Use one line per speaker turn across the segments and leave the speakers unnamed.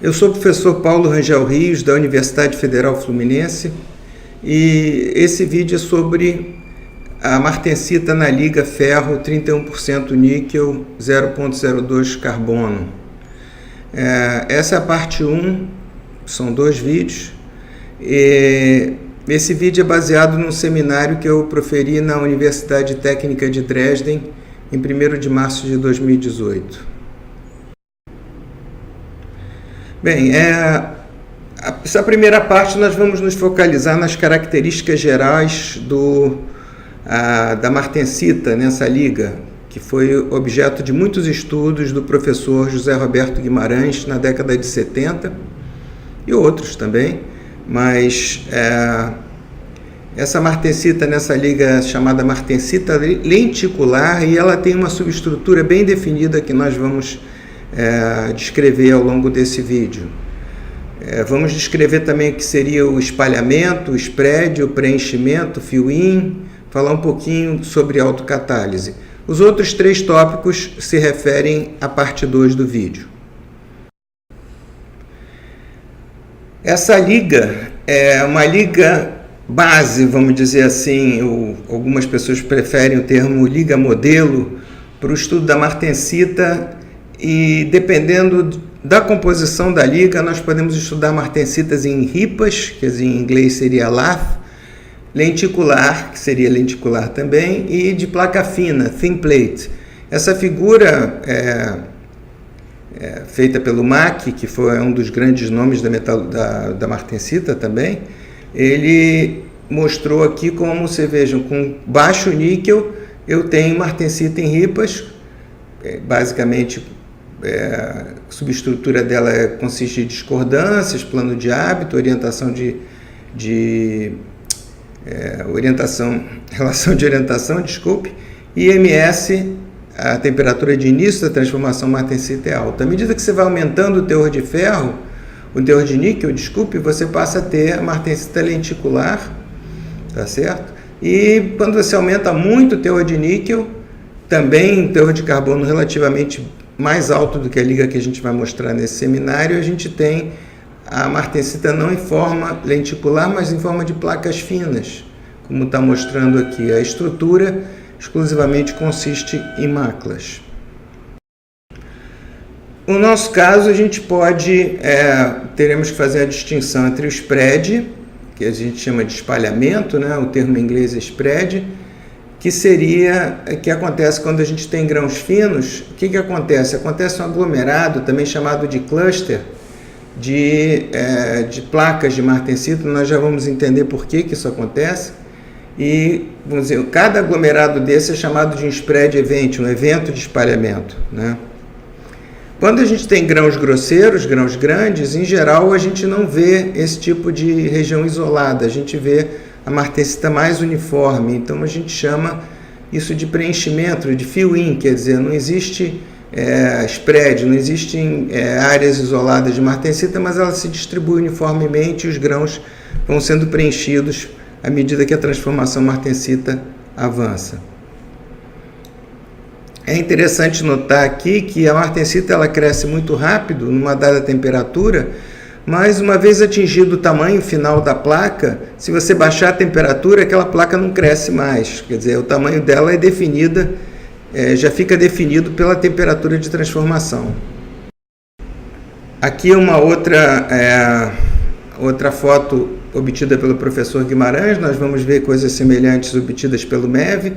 Eu sou o professor Paulo Rangel Rios, da Universidade Federal Fluminense, e esse vídeo é sobre a martensita na liga ferro 31% níquel 0,02 carbono. Essa é a parte 1, são 2 vídeos. Esse vídeo é baseado num seminário que eu proferi na Universidade Técnica de Dresden em 1º de março de 2018. Bem, essa primeira parte nós vamos nos focalizar nas características gerais da martensita nessa liga, que foi objeto de muitos estudos do professor José Roberto Guimarães na década de 70 e outros também, mas essa martensita nessa liga é chamada martensita lenticular e ela tem uma subestrutura bem definida que nós vamos descrever ao longo desse vídeo. Vamos descrever também o que seria o espalhamento, o spread, o preenchimento, o fill-in, falar um pouquinho sobre autocatálise. Os outros 3 tópicos se referem à parte 2 do vídeo. Essa liga é uma liga base, vamos dizer assim, algumas pessoas preferem o termo liga modelo para o estudo da martensita. E dependendo da composição da liga, nós podemos estudar martensitas em ripas, que em inglês seria lath, lenticular, que seria lenticular também, e de placa fina, thin plate. Essa figura feita pelo Mack, que foi um dos grandes nomes da martensita também, ele mostrou aqui como, vocês vejam, com baixo níquel eu tenho martensita em ripas, basicamente a subestrutura dela consiste em discordâncias, plano de hábito, orientação relação de orientação, e IMS, a temperatura de início da transformação martensita é alta. À medida que você vai aumentando o teor de ferro, o teor de níquel, você passa a ter a martensita lenticular, tá certo? E quando você aumenta muito o teor de níquel, também o teor de carbono relativamente mais alto do que a liga que a gente vai mostrar nesse seminário, a gente tem a martensita não em forma lenticular, mas em forma de placas finas, como está mostrando aqui. A estrutura exclusivamente consiste em maclas. No nosso caso, a gente teremos que fazer a distinção entre o spread, que a gente chama de espalhamento, né? O termo em inglês é spread, que acontece quando a gente tem grãos finos. O que acontece? Acontece um aglomerado, também chamado de cluster, de placas de martensita. Nós já vamos entender por que isso acontece. E, vamos dizer, cada aglomerado desse é chamado de um spread event, um evento de espalhamento, né? Quando a gente tem grãos grosseiros, grãos grandes, em geral a gente não vê esse tipo de região isolada, a gente vê a martensita mais uniforme, então a gente chama isso de preenchimento, de fill-in, quer dizer, não existe spread, não existem áreas isoladas de martensita, mas ela se distribui uniformemente e os grãos vão sendo preenchidos à medida que a transformação martensita avança. É interessante notar aqui que a martensita ela cresce muito rápido numa dada temperatura, mas uma vez atingido o tamanho final da placa, se você baixar a temperatura, aquela placa não cresce mais. Quer dizer, o tamanho dela é definida, já fica definido pela temperatura de transformação. Aqui uma outra foto obtida pelo professor Guimarães. Nós vamos ver coisas semelhantes obtidas pelo MEV,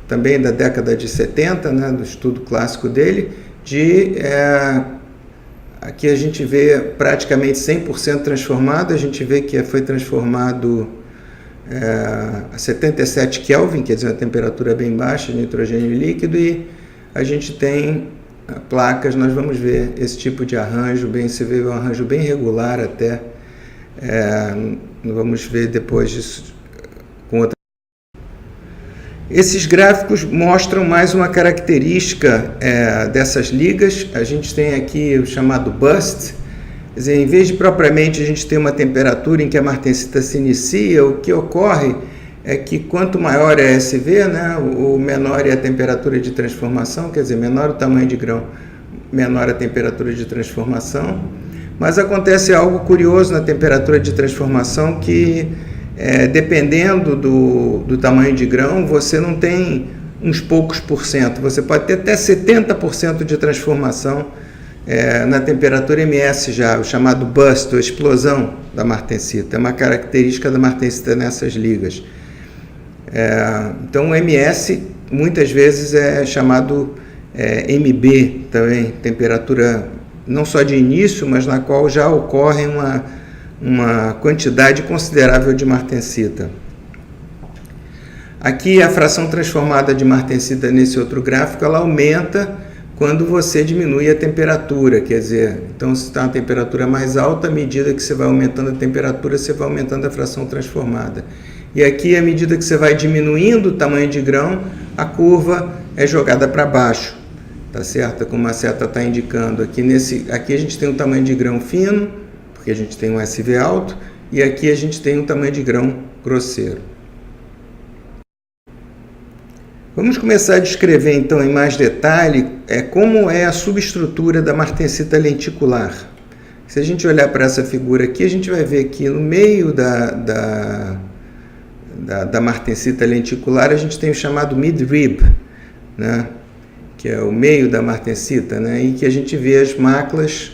também da década de 70, né, do estudo clássico dele, aqui a gente vê praticamente 100% transformado, a gente vê que foi transformado a 77 Kelvin, quer dizer, uma temperatura bem baixa de nitrogênio líquido, e a gente tem placas, nós vamos ver esse tipo de arranjo, você vê um arranjo bem regular até, vamos ver depois disso com outra. Esses gráficos mostram mais uma característica dessas ligas. A gente tem aqui o chamado burst, quer dizer, em vez de propriamente a gente ter uma temperatura em que a martensita se inicia, o que ocorre é que quanto maior é a SV, né, o menor é a temperatura de transformação, quer dizer, menor o tamanho de grão, menor a temperatura de transformação. Mas acontece algo curioso na temperatura de transformação que, dependendo do tamanho de grão, você não tem uns poucos por cento, você pode ter até 70% de transformação na temperatura MS já, o chamado burst, a explosão da martensita. É uma característica da martensita nessas ligas. Então o MS muitas vezes é chamado MB também, temperatura não só de início, mas na qual já ocorre uma quantidade considerável de martensita. Aqui a fração transformada de martensita nesse outro gráfico, ela aumenta quando você diminui a temperatura, quer dizer, então se está uma temperatura mais alta, à medida que você vai aumentando a temperatura, você vai aumentando a fração transformada. E aqui, à medida que você vai diminuindo o tamanho de grão, a curva é jogada para baixo, tá certo? Como a seta está indicando. Aqui a gente tem um tamanho de grão fino, porque a gente tem um SV alto, e aqui a gente tem um tamanho de grão grosseiro. Vamos começar a descrever então em mais detalhe como é a subestrutura da martensita lenticular. Se a gente olhar para essa figura aqui, a gente vai ver que no meio da martensita lenticular a gente tem o chamado midrib, né? Que é o meio da martensita, né? E que a gente vê as máculas.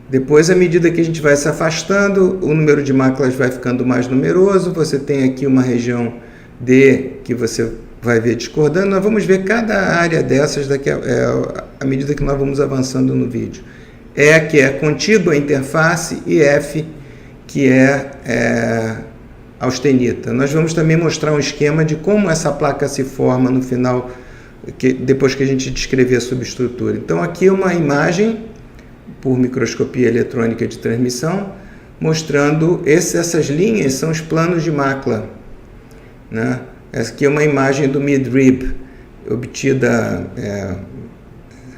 Depois, à medida que a gente vai se afastando, o número de máculas vai ficando mais numeroso. Você tem aqui uma região D que você vai ver discordando. Nós vamos ver cada área dessas à medida que nós vamos avançando no vídeo. E, que é contígua à interface, e F, que é austenita. Nós vamos também mostrar um esquema de como essa placa se forma no final, depois que a gente descrever a subestrutura. Então aqui é uma imagem por microscopia eletrônica de transmissão, mostrando essas linhas são os planos de mácula, né? Essa aqui é uma imagem do midrib, obtida,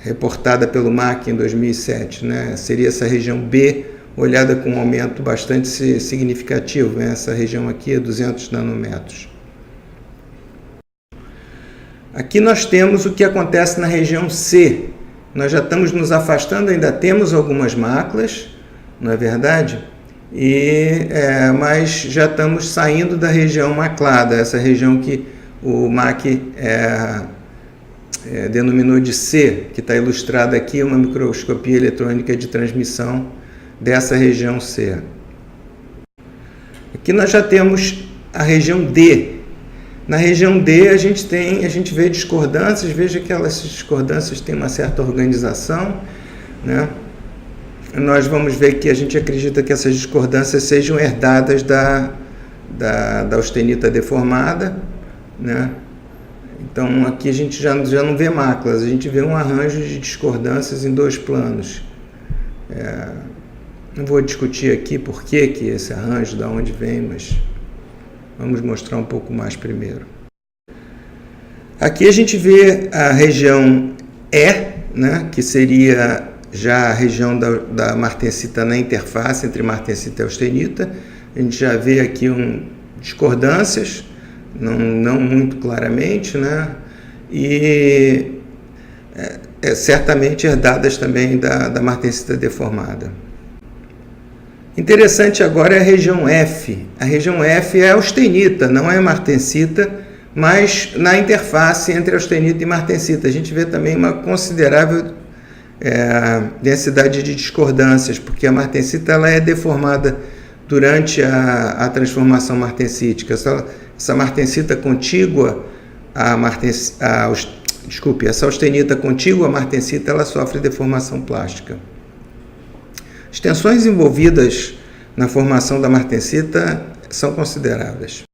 reportada pelo MAC em 2007, né? Seria essa região B, olhada com um aumento bastante significativo, né? Essa região aqui é 200 nanômetros. Aqui nós temos o que acontece na região C. Nós já estamos nos afastando, ainda temos algumas máculas, não é verdade? Mas já estamos saindo da região maclada, essa região que o MAC denominou de C, que está ilustrada aqui, uma microscopia eletrônica de transmissão dessa região C. Aqui nós já temos a região D. Na região D a gente vê discordâncias, veja que essas discordâncias têm uma certa organização, né? Nós vamos ver que a gente acredita que essas discordâncias sejam herdadas da austenita deformada, né? Então aqui a gente já não vê máculas, a gente vê um arranjo de discordâncias em dois planos. Não vou discutir aqui por que esse arranjo, de onde vem, mas vamos mostrar um pouco mais primeiro. Aqui a gente vê a região E, né, que seria já a região da martensita na interface entre martensita e austenita. A gente já vê aqui discordâncias, não muito claramente, né, e certamente herdadas também da martensita deformada. Interessante agora é a região F. A região F é austenita, não é martensita, mas na interface entre austenita e martensita a gente vê também uma considerável densidade de discordâncias, porque a martensita ela é deformada durante a transformação martensítica. Essa martensita contígua essa austenita contígua à martensita, ela sofre deformação plástica. As tensões envolvidas na formação da martensita são consideráveis.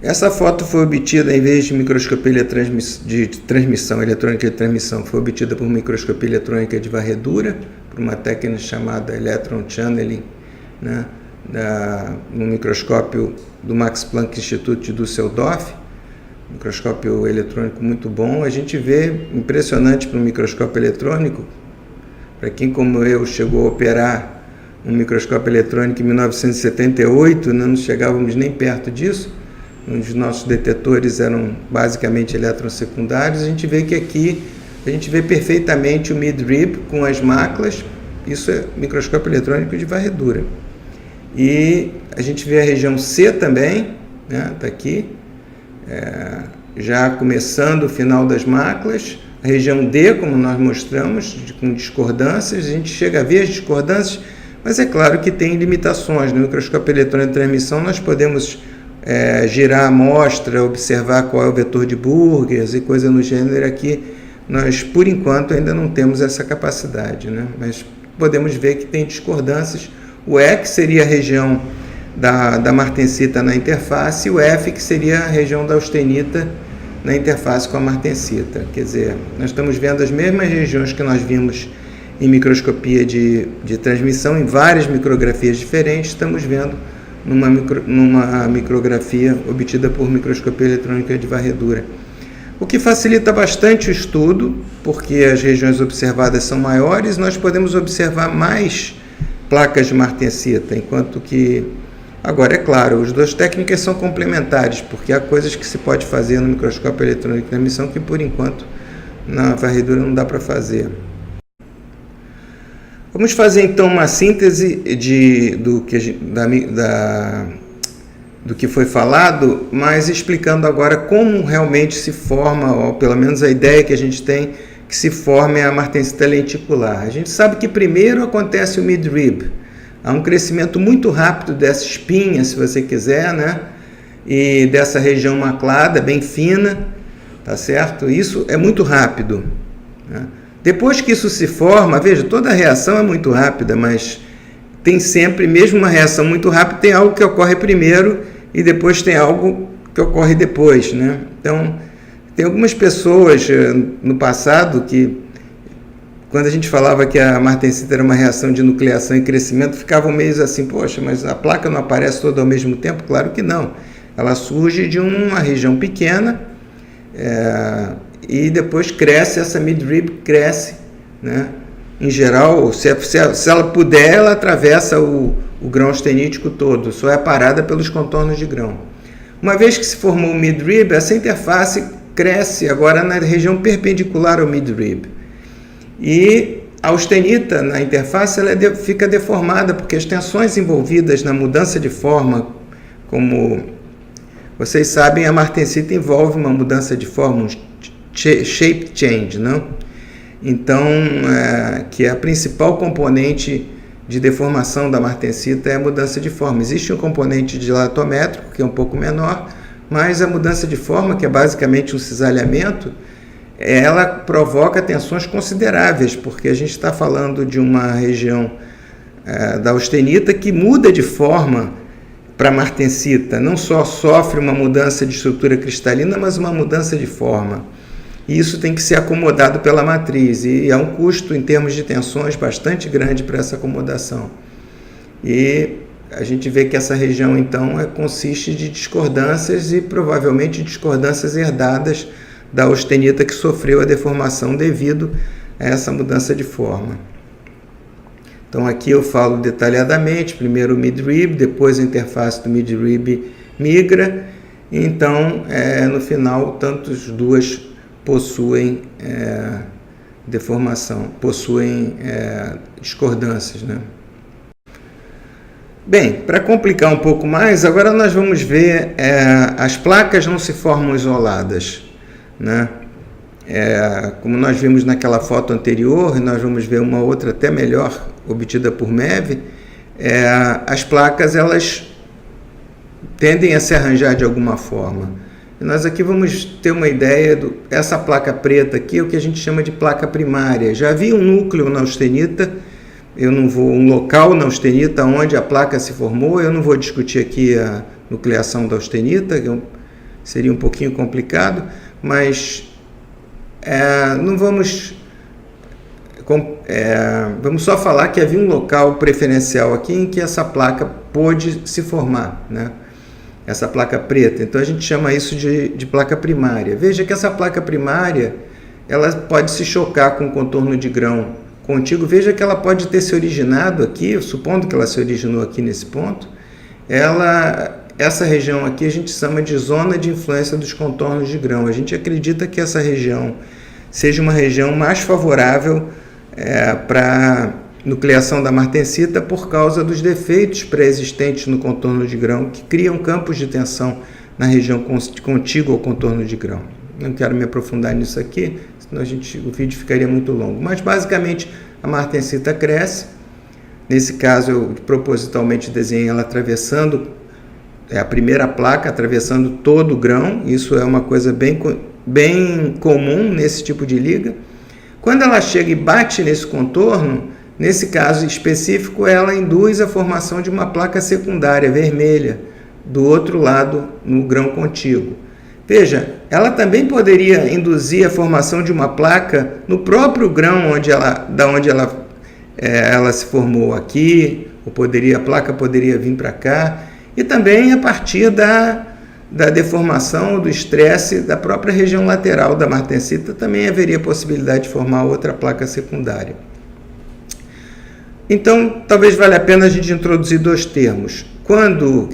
Essa foto foi obtida, em vez de microscopia de transmissão, eletrônica de transmissão, foi obtida por microscopia eletrônica de varredura, por uma técnica chamada electron channeling, né, no microscópio do Max Planck Institute de Düsseldorf, microscópio eletrônico muito bom. A gente vê, impressionante para um microscópio eletrônico, para quem como eu chegou a operar um microscópio eletrônico em 1978, não chegávamos nem perto disso, os nossos detetores eram basicamente elétrons secundários. A gente vê que aqui a gente vê perfeitamente o midrib com as máculas. Isso é microscópio eletrônico de varredura. E a gente vê a região C também, né? Tá aqui, já começando o final das máculas. A região D, como nós mostramos, com discordâncias. A gente chega a ver as discordâncias, mas é claro que tem limitações. No microscópio eletrônico de transmissão nós podemos girar a amostra, observar qual é o vetor de Burgers e coisa no gênero. Aqui nós, por enquanto, ainda não temos essa capacidade, né? Mas podemos ver que tem discordâncias. O E, que seria a região da martensita na interface, e o F, que seria a região da austenita na interface com a martensita. Quer dizer, nós estamos vendo as mesmas regiões que nós vimos em microscopia de transmissão, em várias micrografias diferentes, estamos vendo numa micrografia obtida por microscopia eletrônica de varredura. O que facilita bastante o estudo, porque as regiões observadas são maiores, nós podemos observar mais placas de martensita, enquanto que, agora é claro, as duas técnicas são complementares, porque há coisas que se pode fazer no microscópio eletrônico de transmissão que por enquanto na varredura não dá para fazer. Vamos fazer então uma síntese do que foi falado, mas explicando agora como realmente se forma, ou pelo menos a ideia que a gente tem, que se forme a martensita lenticular. A gente sabe que primeiro acontece o midrib. Há um crescimento muito rápido dessa espinha, se você quiser, né? E dessa região maclada, bem fina, tá certo? Isso é muito rápido, né? Depois que isso se forma, veja, toda a reação é muito rápida, mas tem sempre, mesmo uma reação muito rápida, tem algo que ocorre primeiro e depois tem algo que ocorre depois, né? Então, tem algumas pessoas no passado que, quando a gente falava que a martensita era uma reação de nucleação e crescimento, ficavam meio assim, poxa, mas a placa não aparece toda ao mesmo tempo? Claro que não. Ela surge de uma região pequena, e depois cresce, essa midrib cresce, né? Em geral, se ela puder, ela atravessa o grão austenítico todo, só é parada pelos contornos de grão. Uma vez que se formou o midrib, essa interface cresce agora na região perpendicular ao midrib. E a austenita na interface ela fica deformada, porque as tensões envolvidas na mudança de forma, como vocês sabem, a martensita envolve uma mudança de forma, um shape change, não? Então, que é a principal componente de deformação da martensita é a mudança de forma. Existe um componente dilatométrico, que é um pouco menor, mas a mudança de forma, que é basicamente um cisalhamento, ela provoca tensões consideráveis, porque a gente está falando de uma região da austenita que muda de forma para a martensita. Não só sofre uma mudança de estrutura cristalina, mas uma mudança de forma. E isso tem que ser acomodado pela matriz, e há um custo em termos de tensões bastante grande para essa acomodação. E a gente vê que essa região, então, consiste de discordâncias e provavelmente discordâncias herdadas da austenita que sofreu a deformação devido a essa mudança de forma. Então, aqui eu falo detalhadamente, primeiro o midrib, depois a interface do midrib migra, e então, no final, tanto as duas possuem deformação, possuem discordâncias, né? Bem, para complicar um pouco mais, agora nós vamos ver as placas não se formam isoladas, né? Como nós vimos naquela foto anterior, nós vamos ver uma outra até melhor, obtida por MEV, as placas elas tendem a se arranjar de alguma forma. Nós aqui vamos ter uma ideia essa placa preta aqui, é o que a gente chama de placa primária. Já havia um núcleo na austenita, um local na austenita onde a placa se formou. Eu não vou discutir aqui a nucleação da austenita, seria um pouquinho complicado, mas não vamos só falar que havia um local preferencial aqui em que essa placa pôde se formar, né? Essa placa preta. Então a gente chama isso de placa primária. Veja que essa placa primária ela pode se chocar com o contorno de grão contíguo. Veja que ela pode ter se originado aqui, supondo que ela se originou aqui nesse ponto, ela essa região aqui a gente chama de zona de influência dos contornos de grão. A gente acredita que essa região seja uma região mais favorável para nucleação da martensita por causa dos defeitos pré-existentes no contorno de grão que criam campos de tensão na região contígua ao contorno de grão. Não quero me aprofundar nisso aqui, senão o vídeo ficaria muito longo. Mas basicamente a martensita cresce. Nesse caso eu propositalmente desenhei ela atravessando a primeira placa, atravessando todo o grão. Isso é uma coisa bem comum nesse tipo de liga. Quando ela chega e bate nesse contorno, nesse caso específico, ela induz a formação de uma placa secundária vermelha do outro lado no grão contíguo. Veja, ela também poderia induzir a formação de uma placa no próprio grão da onde ela se formou aqui, ou a placa poderia vir para cá, e também a partir da deformação, do estresse da própria região lateral da martensita, também haveria possibilidade de formar outra placa secundária. Então, talvez valha a pena a gente introduzir dois termos. Quando,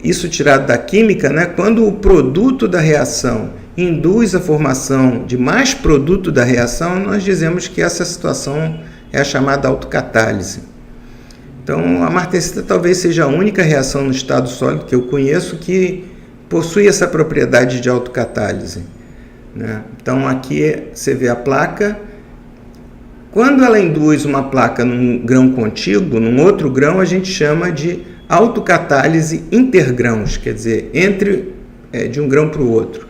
isso tirado da química, né? Quando o produto da reação induz a formação de mais produto da reação, nós dizemos que essa situação é a chamada autocatálise. Então, a martensita talvez seja a única reação no estado sólido que eu conheço que possui essa propriedade de autocatálise, né? Então, aqui você vê a placa. Quando ela induz uma placa num grão contíguo, num outro grão, a gente chama de autocatálise intergrãos, de um grão para o outro.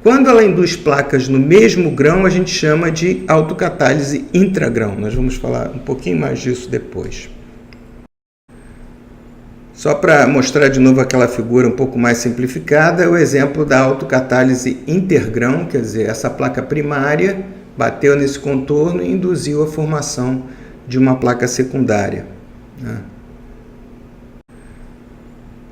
Quando ela induz placas no mesmo grão, a gente chama de autocatálise intragrão. Nós vamos falar um pouquinho mais disso depois. Só para mostrar de novo aquela figura um pouco mais simplificada, é o exemplo da autocatálise intergrão, essa placa primária bateu nesse contorno e induziu a formação de uma placa secundária, né?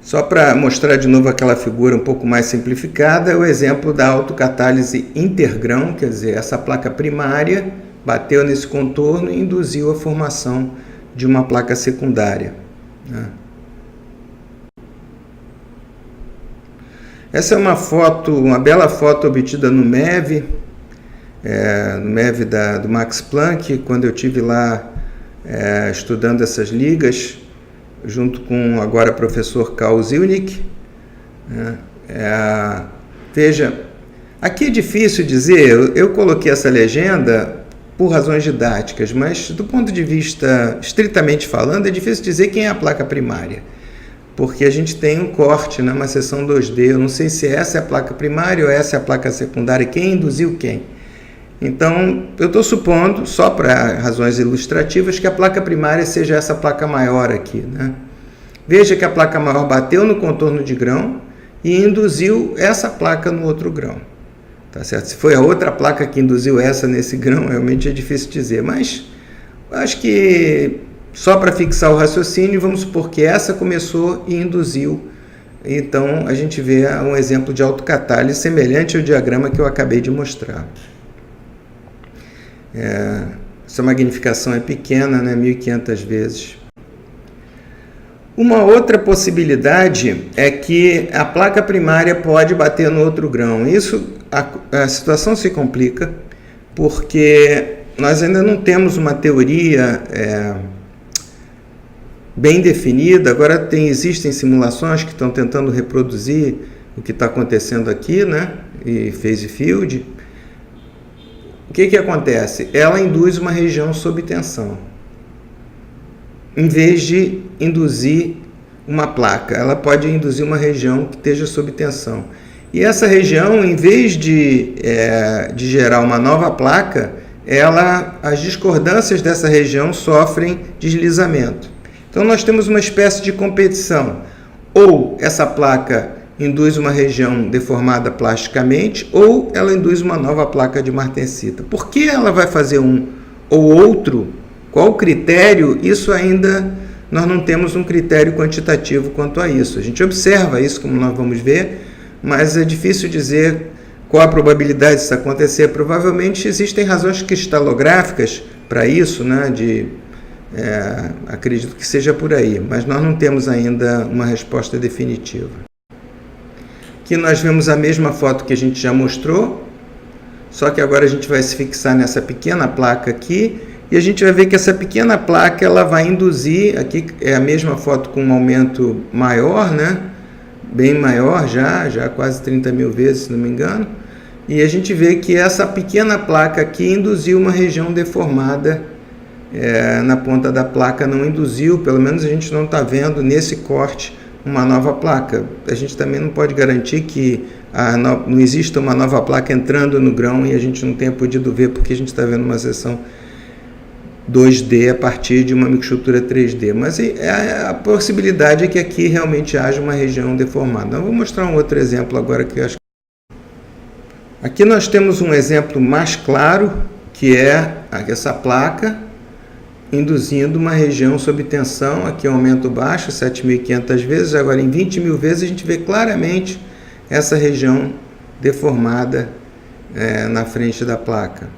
Só para mostrar de novo aquela figura um pouco mais simplificada, é o exemplo da autocatálise intergrão, essa placa primária bateu nesse contorno e induziu a formação de uma placa secundária, né? Essa é uma bela foto obtida no MEV, do Max Planck, quando eu estive lá estudando essas ligas, junto com agora o professor Karl Zielnik. Veja, aqui é difícil dizer, eu coloquei essa legenda por razões didáticas, mas do ponto de vista estritamente falando, é difícil dizer quem é a placa primária, porque a gente tem um corte, né, uma seção 2D, eu não sei se essa é a placa primária ou essa é a placa secundária, quem induziu quem. Então, eu estou supondo, só para razões ilustrativas, que a placa primária seja essa placa maior aqui, né? Veja que a placa maior bateu no contorno de grão e induziu essa placa no outro grão. Tá certo? Se foi a outra placa que induziu essa nesse grão, realmente é difícil dizer, mas acho que só para fixar o raciocínio, vamos supor que essa começou e induziu. Então, a gente vê um exemplo de autocatálise semelhante ao diagrama que eu acabei de mostrar. Essa magnificação é pequena, né? 1500 vezes. Uma outra possibilidade é que a placa primária pode bater no outro grão. A situação se complica porque nós ainda não temos uma teoria bem definida. Agora existem simulações que estão tentando reproduzir o que está acontecendo aqui, né? E phase field. O que acontece? Ela induz uma região sob tensão, em vez de induzir uma placa. Ela pode induzir uma região que esteja sob tensão. E essa região, em vez de gerar uma nova placa, as discordâncias dessa região sofrem deslizamento. Então, nós temos uma espécie de competição. Ou essa placa induz uma região deformada plasticamente, ou ela induz uma nova placa de martensita. Por que ela vai fazer um ou outro? Qual o critério? Isso ainda nós não temos um critério quantitativo quanto a isso. A gente observa isso, como nós vamos ver, mas é difícil dizer qual a probabilidade disso acontecer. Provavelmente existem razões cristalográficas para isso, né, de Acredito que seja por aí, mas nós não temos ainda uma resposta definitiva. Aqui nós vemos a mesma foto que a gente já mostrou, só que agora a gente vai se fixar nessa pequena placa aqui, e a gente vai ver que essa pequena placa ela vai induzir, aqui é a mesma foto com um aumento maior, né? Bem maior já quase 30 mil vezes, se não me engano, e a gente vê que essa pequena placa aqui induziu uma região deformada na ponta da placa, não induziu, pelo menos a gente não está vendo nesse corte uma nova placa. A gente também não pode garantir que não exista uma nova placa entrando no grão e a gente não tenha podido ver, porque a gente está vendo uma seção 2D a partir de uma microestrutura 3D, mas a possibilidade é que aqui realmente haja uma região deformada. Eu vou mostrar um outro exemplo agora que eu acho. Aqui nós temos um exemplo mais claro, que é essa placa induzindo uma região sob tensão, aqui é um aumento baixo, 7.500 vezes, agora em 20 mil vezes a gente vê claramente essa região deformada na frente da placa.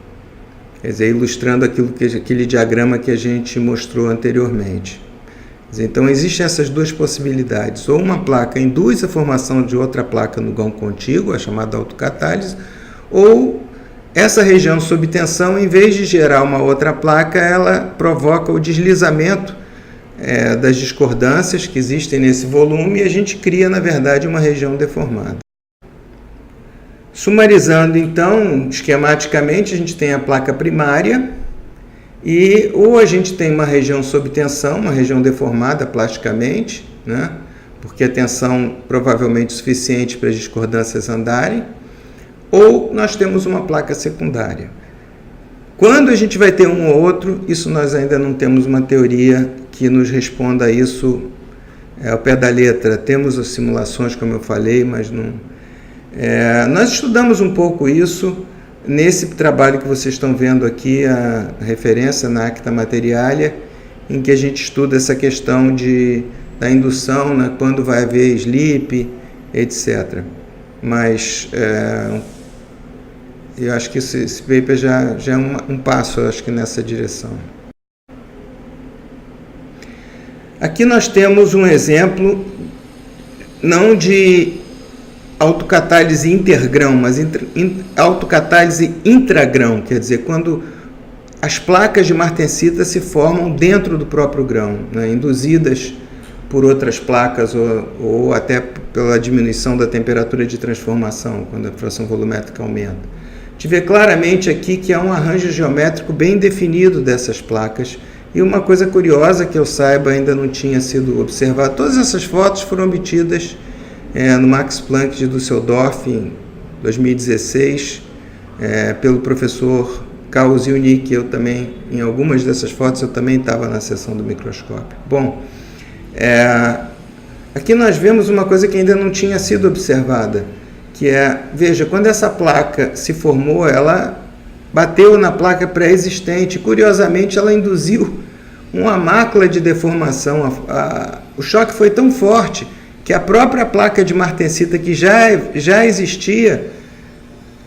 Quer dizer, ilustrando aquele diagrama que a gente mostrou anteriormente. Quer dizer, então, existem essas duas possibilidades. Ou uma placa induz a formação de outra placa no grão contíguo, a chamada autocatálise, ou essa região sob tensão, em vez de gerar uma outra placa, ela provoca o deslizamento das discordâncias que existem nesse volume e a gente cria, na verdade, uma região deformada. Sumarizando, então, esquematicamente, a gente tem a placa primária e ou a gente tem uma região sob tensão, uma região deformada plasticamente, né? Porque a tensão provavelmente suficiente para as discordâncias andarem, ou nós temos uma placa secundária. Quando a gente vai ter um ou outro, isso nós ainda não temos uma teoria que nos responda a isso ao pé da letra. Temos as simulações, como eu falei, mas não... nós estudamos um pouco isso nesse trabalho que vocês estão vendo aqui, a referência na Acta Materialia, em que a gente estuda essa questão da indução, né, quando vai haver slip, etc. Mas eu acho que esse paper já é um passo, eu acho que nessa direção. Aqui nós temos um exemplo, não de autocatálise intergrão, mas autocatálise intragrão, quer dizer, quando as placas de martensita se formam dentro do próprio grão, né, induzidas por outras placas ou até pela diminuição da temperatura de transformação, quando a fração volumétrica aumenta. A gente vê claramente aqui que há um arranjo geométrico bem definido dessas placas, e uma coisa curiosa que eu saiba ainda não tinha sido observada. Todas essas fotos foram obtidas no Max Planck de Düsseldorf em 2016 pelo professor Karl Zielnik. Eu também, em algumas dessas fotos, eu também estava na seção do microscópio. Bom, aqui nós vemos uma coisa que ainda não tinha sido observada, que veja, quando essa placa se formou, ela bateu na placa pré-existente. Curiosamente, ela induziu uma mácula de deformação. O choque foi tão forte que a própria placa de martensita, que já existia,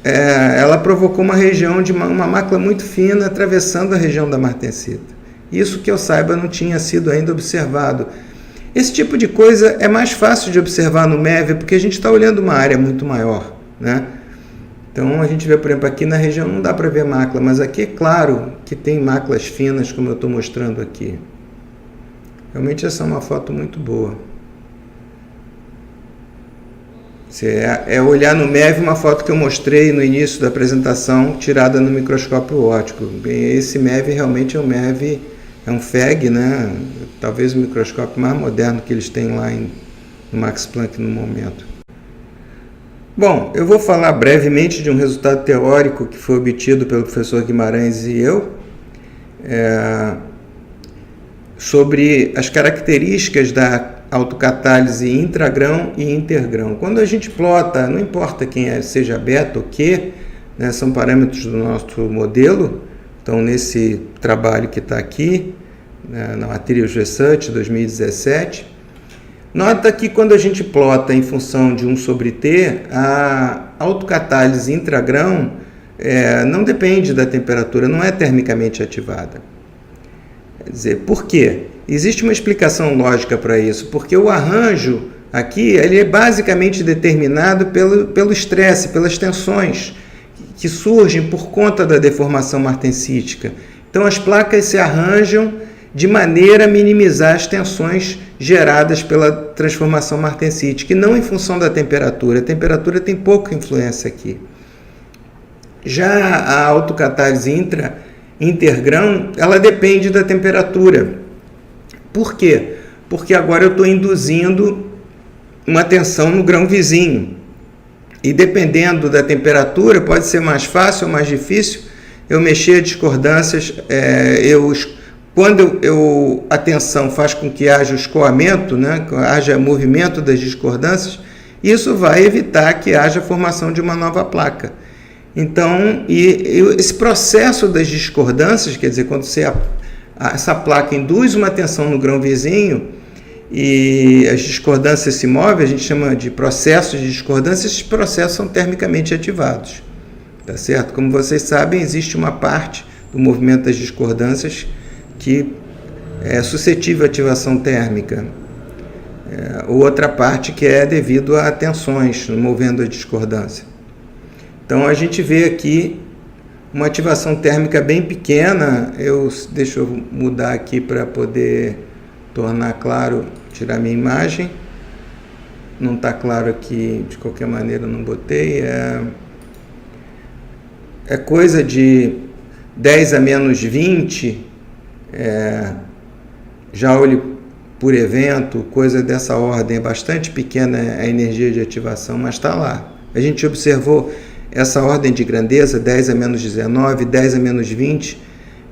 ela provocou uma região de uma mácula muito fina atravessando a região da martensita. Isso, que eu saiba, não tinha sido ainda observado. Esse tipo de coisa é mais fácil de observar no MEV, porque a gente está olhando uma área muito maior, né? Então, a gente vê, por exemplo, aqui na região não dá para ver mácula, mas aqui é claro que tem máculas finas, como eu estou mostrando aqui. Realmente essa é uma foto muito boa. Olhar no MEV uma foto que eu mostrei no início da apresentação, tirada no microscópio óptico. Esse MEV realmente é um FEG, né? Talvez o microscópio mais moderno que eles têm lá no Max Planck no momento. Bom, eu vou falar brevemente de um resultado teórico que foi obtido pelo professor Guimarães e eu, sobre as características da autocatálise intragrão e intergrão. Quando a gente plota, não importa quem seja beta ou Q, né, são parâmetros do nosso modelo. Então, nesse trabalho que está aqui, na Materials Research 2017, nota que quando a gente plota em função de 1 sobre T, a autocatálise intragrão não depende da temperatura, não é termicamente ativada. Quer dizer, por quê? Existe uma explicação lógica para isso, porque o arranjo aqui ele é basicamente determinado pelo estresse, pelas tensões que surgem por conta da deformação martensítica. Então as placas se arranjam de maneira a minimizar as tensões geradas pela transformação martensítica, e não em função da temperatura. A temperatura tem pouca influência aqui. Já a autocatálise intergrão, ela depende da temperatura. Por quê? Porque agora eu estou induzindo uma tensão no grão vizinho. E dependendo da temperatura, pode ser mais fácil ou mais difícil eu mexer discordâncias. Quando a tensão faz com que haja o escoamento, né, haja movimento das discordâncias, isso vai evitar que haja a formação de uma nova placa. Então, esse processo das discordâncias, quer dizer, quando essa placa induz uma tensão no grão vizinho e as discordâncias se movem, a gente chama de processos de discordância, esses processos são termicamente ativados. Tá certo? Como vocês sabem, existe uma parte do movimento das discordâncias que é suscetível à ativação térmica. Outra parte que é devido a tensões movendo a discordância. Então a gente vê aqui uma ativação térmica bem pequena. Deixa eu mudar aqui para poder tornar claro, tirar minha imagem. Não está claro aqui, de qualquer maneira eu não botei. É coisa de 10 a menos 20 joule por evento, coisa dessa ordem. É bastante pequena a energia de ativação, mas está lá. A gente observou essa ordem de grandeza, 10 a menos 19, 10 a menos 20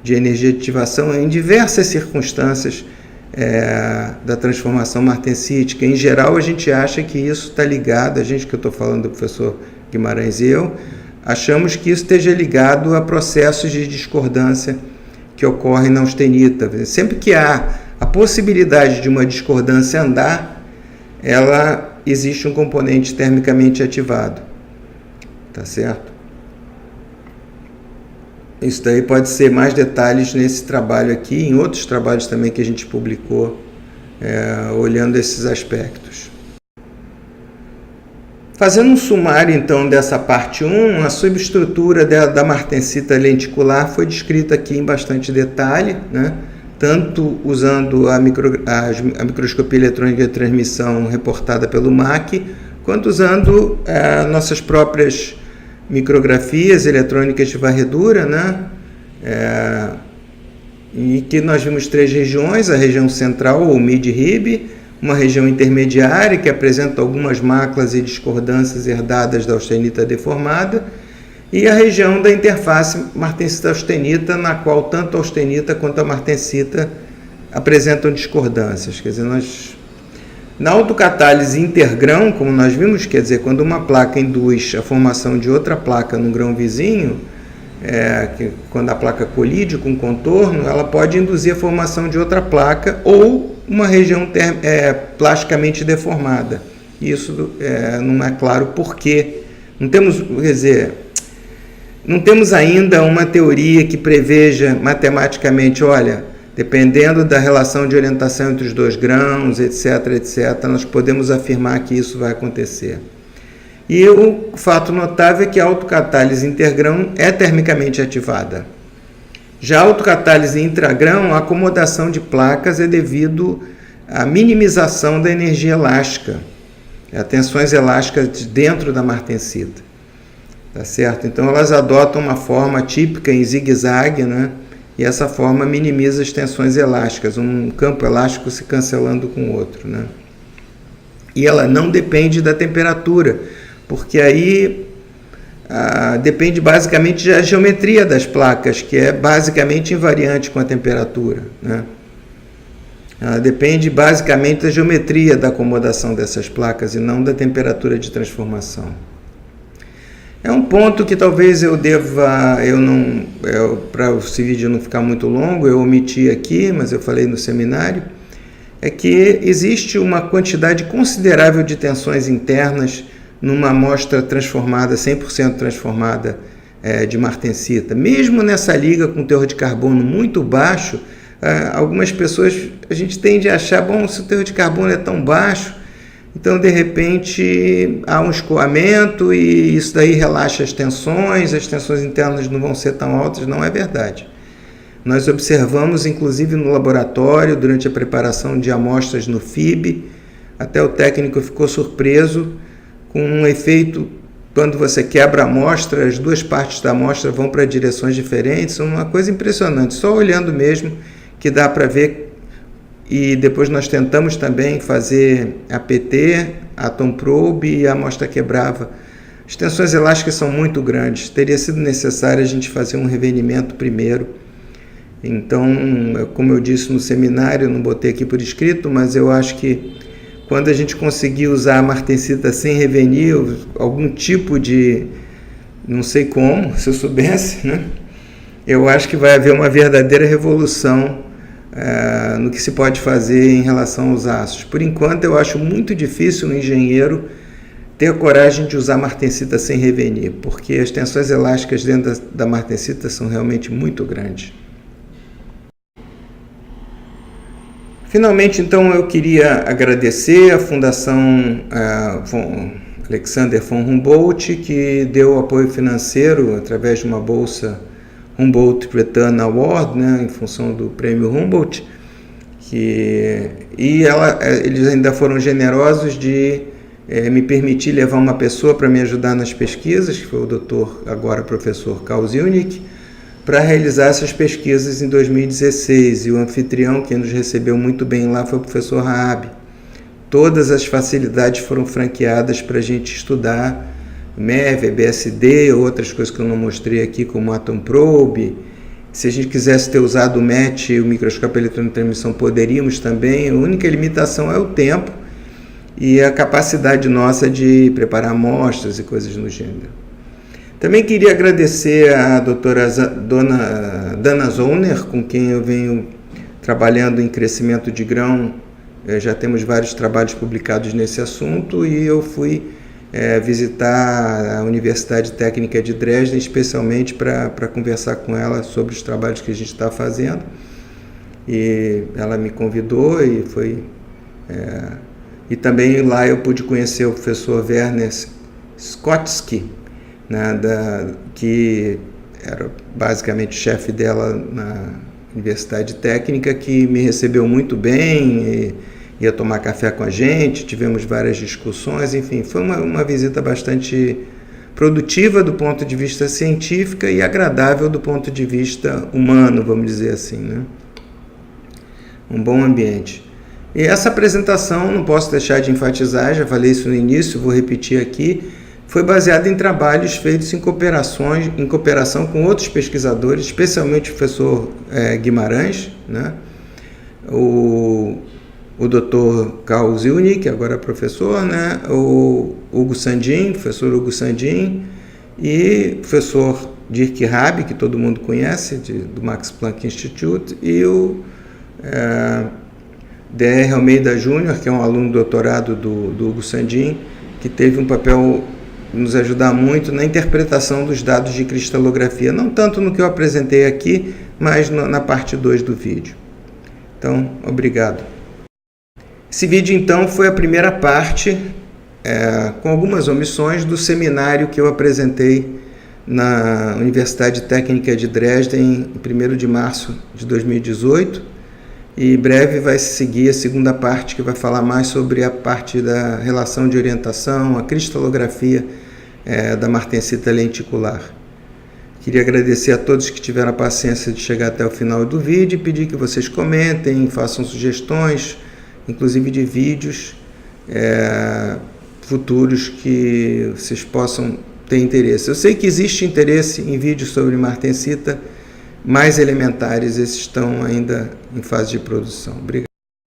de energia de ativação em diversas circunstâncias da transformação martensítica. Em geral, a gente acha que isso está ligado, a gente que eu estou falando do professor Guimarães e eu, achamos que isso esteja ligado a processos de discordância que ocorrem na austenita. Sempre que há a possibilidade de uma discordância andar, existe um componente termicamente ativado. Tá certo? Isso daí pode ser mais detalhes nesse trabalho aqui, em outros trabalhos também que a gente publicou, olhando esses aspectos. Fazendo um sumário, então, dessa parte 1, a subestrutura da martensita lenticular foi descrita aqui em bastante detalhe, né? Tanto usando a microscopia eletrônica de transmissão reportada pelo MAC, quanto usando nossas próprias micrografias eletrônicas de varredura, né? E que nós vimos 3 regiões: a região central, ou mid-rib, uma região intermediária que apresenta algumas máculas e discordâncias herdadas da austenita deformada, e a região da interface martensita-austenita, na qual tanto a austenita quanto a martensita apresentam discordâncias. Quer dizer, na autocatálise intergrão, como nós vimos, quer dizer, quando uma placa induz a formação de outra placa no grão vizinho, quando a placa colide com o contorno, ela pode induzir a formação de outra placa ou uma região plasticamente deformada. Isso não é claro por quê. Não temos ainda uma teoria que preveja matematicamente, olha, dependendo da relação de orientação entre os dois grãos, etc., nós podemos afirmar que isso vai acontecer. E o fato notável é que a autocatálise intergrão é termicamente ativada. Já a autocatálise intragrão, a acomodação de placas é devido à minimização da energia elástica, a tensões elásticas dentro da martensita. Tá certo? Então elas adotam uma forma típica em zigue-zague, né? E essa forma minimiza as tensões elásticas, um campo elástico se cancelando com o outro, né? E ela não depende da temperatura, porque aí depende basicamente da geometria das placas, que é basicamente invariante com a temperatura, né? Depende basicamente da geometria da acomodação dessas placas e não da temperatura de transformação. É um ponto que talvez eu deva, para esse vídeo não ficar muito longo, eu omiti aqui, mas eu falei no seminário, é que existe uma quantidade considerável de tensões internas numa amostra transformada, 100% transformada de martensita. Mesmo nessa liga com teor de carbono muito baixo, algumas pessoas, a gente tende a achar, bom, se o teor de carbono é tão baixo, então de repente há um escoamento e isso daí relaxa as tensões internas não vão ser tão altas. Não é verdade. Nós observamos, inclusive no laboratório, durante a preparação de amostras no FIB, até o técnico ficou surpreso com um efeito, quando você quebra a amostra, as duas partes da amostra vão para direções diferentes, uma coisa impressionante, só olhando mesmo que dá para ver. E depois nós tentamos também fazer APT, Atom Probe, e a amostra quebrava. As tensões elásticas são muito grandes, teria sido necessário a gente fazer um revenimento primeiro. Então, como eu disse no seminário, eu não botei aqui por escrito, mas eu acho que quando a gente conseguir usar a martensita sem revenir, algum tipo de, não sei como, se eu soubesse, né? Eu acho que vai haver uma verdadeira revolução no que se pode fazer em relação aos aços. Por enquanto, eu acho muito difícil um engenheiro ter a coragem de usar martensita sem revenir, porque as tensões elásticas dentro da martensita são realmente muito grandes. Finalmente, então, eu queria agradecer a Fundação Alexander von Humboldt, que deu apoio financeiro através de uma bolsa Humboldt Return Award, né, em função do prêmio Humboldt, eles ainda foram generosos de me permitir levar uma pessoa para me ajudar nas pesquisas, que foi o doutor, agora professor Karl Zielnik, para realizar essas pesquisas em 2016, e o anfitrião que nos recebeu muito bem lá foi o professor Raab. Todas as facilidades foram franqueadas para a gente estudar MEV, BSD, outras coisas que eu não mostrei aqui, como Atom Probe. Se a gente quisesse ter usado o MET, o microscópio eletrônico de transmissão, poderíamos também. A única limitação é o tempo e a capacidade nossa de preparar amostras e coisas do gênero. Também queria agradecer a doutora Dana Zollner, com quem eu venho trabalhando em crescimento de grão. Já temos vários trabalhos publicados nesse assunto e eu fui visitar a Universidade Técnica de Dresden, especialmente para conversar com ela sobre os trabalhos que a gente está fazendo. E ela me convidou e foi... E também lá eu pude conhecer o professor Werner Skotsky, né, que era basicamente chefe dela na Universidade Técnica, que me recebeu muito bem, ia tomar café com a gente, tivemos várias discussões, enfim, foi uma visita bastante produtiva do ponto de vista científico e agradável do ponto de vista humano, vamos dizer assim, né? Um bom ambiente. E essa apresentação, não posso deixar de enfatizar, já falei isso no início, vou repetir aqui, foi baseada em trabalhos feitos em cooperação com outros pesquisadores, especialmente o professor Guimarães, né? O Dr. Karl Zielnik, agora professor, né? O Hugo Sandin, professor Hugo Sandin, e o professor Dirk Raab, que todo mundo conhece, do Max Planck Institute, e o D.R. Almeida Júnior, que é um aluno do doutorado do Hugo Sandin, que teve um papel nos ajudar muito na interpretação dos dados de cristalografia, não tanto no que eu apresentei aqui, mas na parte 2 do vídeo. Então, obrigado. Esse vídeo, então, foi a primeira parte, com algumas omissões, do seminário que eu apresentei na Universidade Técnica de Dresden, em 1º de março de 2018, e em breve vai seguir a segunda parte, que vai falar mais sobre a parte da relação de orientação, a cristalografia da martensita lenticular. Queria agradecer a todos que tiveram a paciência de chegar até o final do vídeo e pedir que vocês comentem, façam sugestões, inclusive de vídeos futuros que vocês possam ter interesse. Eu sei que existe interesse em vídeos sobre martensita mais elementares, esses estão ainda em fase de produção. Obrigado.